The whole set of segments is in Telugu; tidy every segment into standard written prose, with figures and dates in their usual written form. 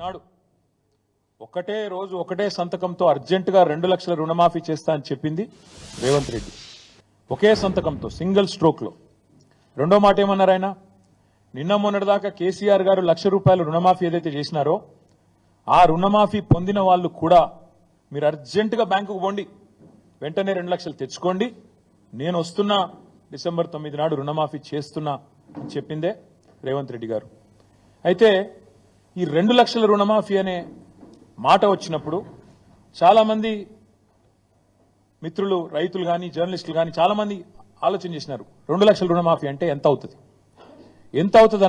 నాడు ఒకటే రోజు ఒకటే సంతకంతో అర్జెంటుగా 2 లక్షల రుణమాఫీ చేస్తా అని చెప్పింది రేవంత్ రెడ్డి. ఒకే సంతకంతో సింగిల్ స్ట్రోక్లో. రెండో మాట ఏమన్నారు ఆయన? నిన్న మొన్నటిదాకా కేసీఆర్ గారు ₹1,00,000 రుణమాఫీ ఏదైతే చేసినారో ఆ రుణమాఫీ పొందిన వాళ్ళు కూడా మీరు అర్జెంటుగా బ్యాంకుకు పోండి, వెంటనే 2 లక్షలు తెచ్చుకోండి, నేను వస్తున్నా డిసెంబర్ 9 నాడు రుణమాఫీ చేస్తున్నా అని చెప్పిందే రేవంత్ రెడ్డి గారు. అయితే ఈ 2 లక్షల రుణమాఫీ అనే మాట వచ్చినప్పుడు చాలా మంది మిత్రులు, రైతులు కానీ జర్నలిస్టులు కానీ చాలా మంది ఆలోచన చేసినారు, 2 లక్షల రుణమాఫీ అంటే ఎంత అవుతుంది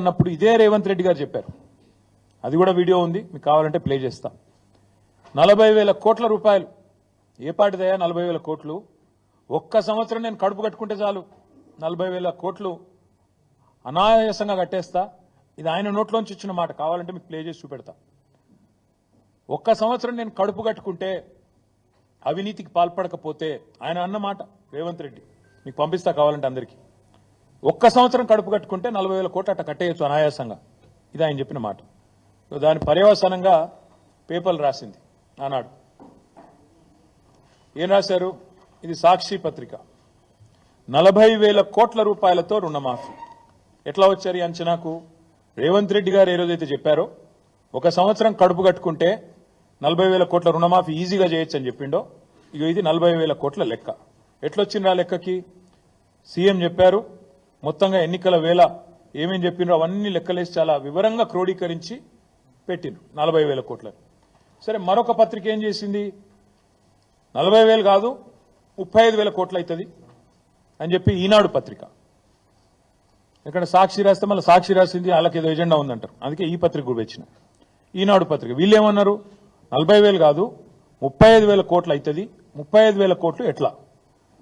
అన్నప్పుడు ఇదే రేవంత్ రెడ్డి గారు చెప్పారు. అది కూడా వీడియో ఉంది, మీకు కావాలంటే ప్లే చేస్తా. 40,000 కోట్ల రూపాయలు. ఏ పాటిదయా 40,000 కోట్లు? ఒక్క సంవత్సరం నేను కడుపు కట్టుకుంటే చాలు 40,000 కోట్లు అనాయాసంగా కట్టేస్తా. ఇది ఆయన నోట్లోంచి ఇచ్చిన మాట, కావాలంటే మీకు ప్లే చేసి చూపెడతా. ఒక్క సంవత్సరం నేను కడుపు కట్టుకుంటే, అవినీతికి పాల్పడకపోతే, ఆయన అన్న మాట రేవంత్ రెడ్డి, మీకు పంపిస్తా కావాలంటే అందరికీ. ఒక్క సంవత్సరం కడుపు కట్టుకుంటే 40,000 కోట్లు అట్ట కట్టేయచ్చు అనాయాసంగా. ఇది ఆయన చెప్పిన మాట. దాని పర్యవసానంగా పేపర్లు రాసింది ఆనాడు. ఏం రాశారు? ఇది సాక్షి పత్రిక. 40,000 కోట్ల రూపాయలతో రుణమాఫీ. ఎట్లా వచ్చారు ఈ అంచనాకు? రేవంత్ రెడ్డి గారు ఏ రోజైతే చెప్పారో ఒక సంవత్సరం కడుపు కట్టుకుంటే 40,000 కోట్ల రుణమాఫీ ఈజీగా చేయొచ్చు అని చెప్పిండో, ఇక ఇది 40,000 కోట్ల లెక్క. ఎట్లొచ్చిండ్రు ఆ లెక్కకి? సీఎం చెప్పారు, మొత్తంగా ఎన్నికల వేళ ఏమేం చెప్పిండ్రో అవన్నీ లెక్కలేసి చాలా వివరంగా క్రోడీకరించి పెట్టిండ్రు 40,000 కోట్లని. సరే, మరొక పత్రిక ఏం చేసింది? 40,000 కాదు 35,000 కోట్లు అవుతుంది అని చెప్పి ఈనాడు పత్రిక. ఇక్కడ సాక్షి రాస్తే మళ్ళీ సాక్షి రాసింది వాళ్ళకి ఏదో ఎజెండా ఉందంటారు, అందుకే ఈ పత్రిక కూడా వచ్చిన. ఈనాడు పత్రిక వీళ్ళు ఏమన్నారు? 40,000 కాదు 35,000 కోట్లు అవుతుంది. 35,000 కోట్లు ఎట్లా?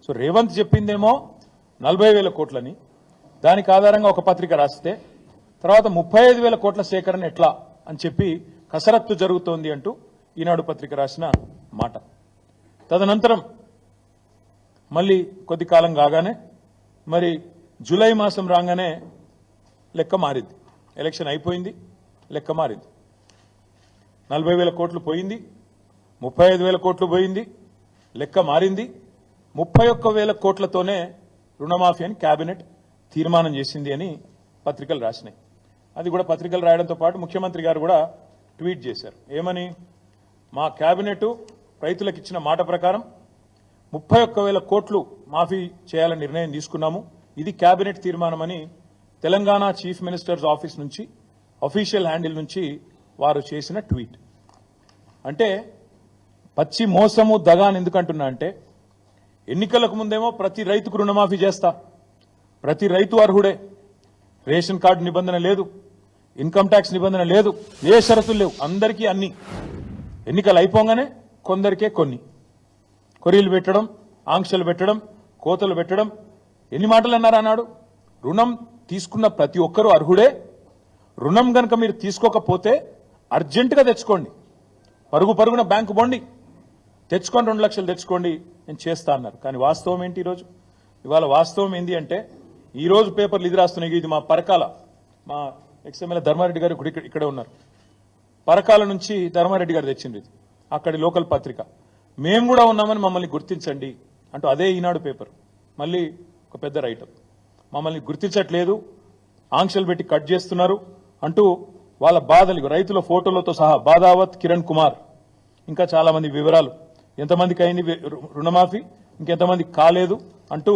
సో రేవంత్ చెప్పిందేమో 40,000 కోట్లని, దానికి ఆధారంగా ఒక పత్రిక రాస్తే తర్వాత 35,000 కోట్ల సేకరణ ఎట్లా అని చెప్పి కసరత్తు జరుగుతోంది అంటూ ఈనాడు పత్రిక రాసిన మాట. తదనంతరం మళ్ళీ కొద్ది కాలం కాగానే మరి జూలై మాసం రాగానే లెక్క మారింది. ఎలక్షన్ అయిపోయింది, లెక్క మారింది. 40,000 కోట్లు పోయింది, 35,000 కోట్లు పోయింది, లెక్క మారింది. 31,000 కోట్లతోనే రుణమాఫీ అని కేబినెట్ తీర్మానం చేసింది అని పత్రికలు రాసినాయి. అది కూడా పత్రికలు రాయడంతో పాటు ముఖ్యమంత్రి గారు కూడా ట్వీట్ చేశారు. ఏమని? మా కేబినెట్ రైతులకు ఇచ్చిన మాట ప్రకారం 31,000 కోట్లు మాఫీ చేయాలని నిర్ణయం తీసుకున్నాము. ఇది కేబినెట్ తీర్మానం అని తెలంగాణ చీఫ్ మినిస్టర్స్ ఆఫీస్ నుంచి అఫీషియల్ హ్యాండిల్ నుంచి వారు చేసిన ట్వీట్. అంటే పచ్చి మోసము దగా అని ఎందుకంటున్నా అంటే, ఎన్నికలకు ముందేమో ప్రతి రైతుకు రుణమాఫీ చేస్తా, ప్రతి రైతు అర్హుడే, రేషన్ కార్డు నిబంధన లేదు, ఇన్కమ్ ట్యాక్స్ నిబంధన లేదు, ఏ షరతులు లేవు, అందరికీ అన్ని. ఎన్నికలు అయిపోగానే కొందరికే కొన్ని కొరీలు పెట్టడం, ఆంక్షలు పెట్టడం, కోతలు పెట్టడం. ఎన్ని మాటలు అన్నారు అన్నాడు? రుణం తీసుకున్న ప్రతి ఒక్కరూ అర్హుడే, రుణం గనక మీరు తీసుకోకపోతే అర్జెంటుగా తెచ్చుకోండి, పరుగున బ్యాంకు పోండి, తెచ్చుకొని 2 లక్షలు తెచ్చుకోండి, నేను చేస్తా అన్నారు. కానీ వాస్తవం ఏంటి ఈరోజు? ఇవాళ వాస్తవం ఏంటి అంటే, ఈరోజు పేపర్లు ఇది రాస్తున్నాయి. ఇది మా పరకాల, మా ఎక్స్ఎమ్మెల్యే ధర్మారెడ్డి గారు ఇక్కడే ఉన్నారు. పరకాల నుంచి ధర్మారెడ్డి గారు తెచ్చింది ఇది, అక్కడి లోకల్ పత్రిక. మేము కూడా ఉన్నామని మమ్మల్ని గుర్తించండి అంటూ అదే ఈనాడు పేపర్ మళ్ళీ ఒక పెద్ద రైటర్, మమ్మల్ని గుర్తించట్లేదు, ఆంక్షలు పెట్టి కట్ చేస్తున్నారు అంటూ వాళ్ళ బాధలు రైతుల ఫోటోలతో సహా బాదావత్ కిరణ్ కుమార్ ఇంకా చాలా మంది వివరాలు, ఎంతమందికి అయింది రుణమాఫీ, ఇంకెంతమందికి కాలేదు అంటూ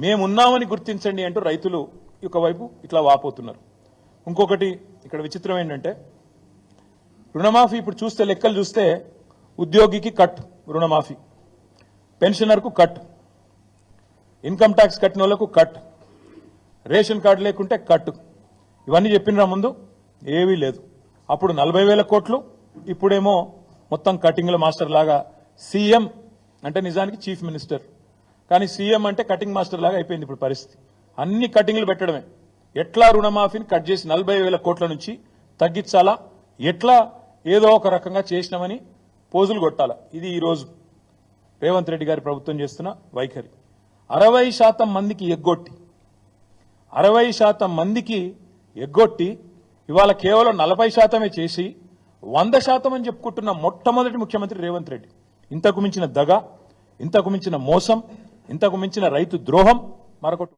మేమున్నామని గుర్తించండి అంటూ రైతులు ఒకవైపు ఇట్లా వాపోతున్నారు. ఇంకొకటి ఇక్కడ విచిత్రం ఏంటంటే, రుణమాఫీ ఇప్పుడు చూస్తే లెక్కలు చూస్తే ఉద్యోగికి కట్ రుణమాఫీ, పెన్షనర్కు కట్, ఇన్కమ్ ట్యాక్స్ కట్టిన వాళ్ళకు కట్, రేషన్ కార్డు లేకుంటే కట్. ఇవన్నీ చెప్పినరా ముందు? ఏవీ లేదు. అప్పుడు 40,000 కోట్లు, ఇప్పుడేమో మొత్తం కటింగ్ల మాస్టర్ లాగా. సీఎం అంటే నిజానికి చీఫ్ మినిస్టర్, కానీ సీఎం అంటే కటింగ్ మాస్టర్ లాగా అయిపోయింది ఇప్పుడు పరిస్థితి. అన్ని కటింగ్లు పెట్టడమే. ఎట్లా రుణమాఫీని కట్ చేసి 40,000 కోట్ల నుంచి తగ్గించాలా, ఎట్లా ఏదో ఒక రకంగా చేసినామని పోజులు కొట్టాలా. ఇది ఈరోజు రేవంత్ రెడ్డి గారి ప్రభుత్వం చేస్తున్న వైఖరి. 60% మందికి ఎగ్గొట్టి 60% మందికి ఎగ్గొట్టి ఇవాళ కేవలం 40% చేసి 100% అని చెప్పుకుంటున్న మొట్టమొదటి ముఖ్యమంత్రి రేవంత్ రెడ్డి. ఇంతకు మించిన దగ, ఇంతకు మించిన మోసం, ఇంతకు మించిన రైతు ద్రోహం మరొకటి